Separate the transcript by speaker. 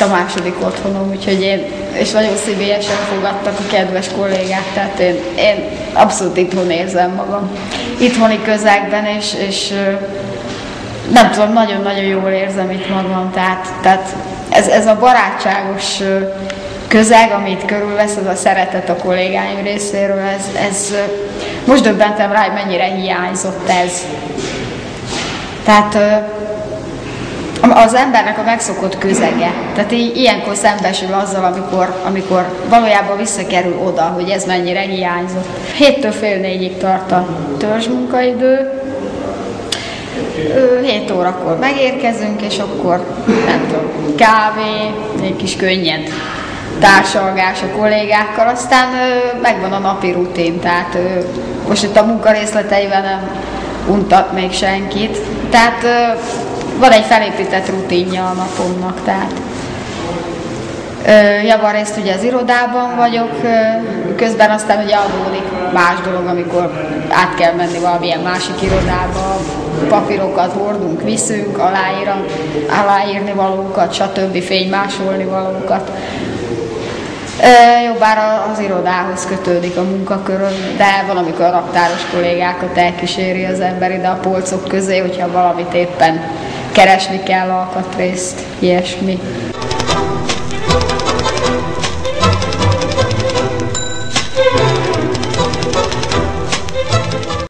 Speaker 1: itt a második otthonom, úgyhogy és nagyon szívélyesen fogadtak a kedves kollégák, tehát én abszolút itthon érzem magam. Itthoni közegben, és nem tudom, nagyon-nagyon jól érzem itt magam, tehát ez a barátságos közeg, amit körülvesz, az a szeretet a kollégáim részéről, ez most döbbentem rá, hogy mennyire hiányzott ez. Tehát az embernek a megszokott közege, tehát ilyenkor szembesül azzal, amikor valójában visszakerül oda, hogy ez mennyire hiányzott. 7-től fél 4-ig tart a törzsmunkaidő, 7 órakor megérkezünk, és akkor nem tudom, kávé, egy kis könnyed társalgás a kollégákkal, aztán megvan a napi rutin, tehát most itt a munkarészleteivel nem untat még senkit, tehát van egy felépített rutinja a napomnak, tehát javarészt ugye az irodában vagyok, közben aztán ugye adódik más dolog, amikor át kell menni valamilyen másik irodába, papírokat hordunk, viszünk, aláírni valókat, stb. Fénymásolni valókat. Jó, bár az irodához kötődik a munkaköröm, de valamikor a raktáros kollégákat elkíséri az ember ide a polcok közé, hogyha valamit éppen keresni kell, alkatrészt, ilyesmi.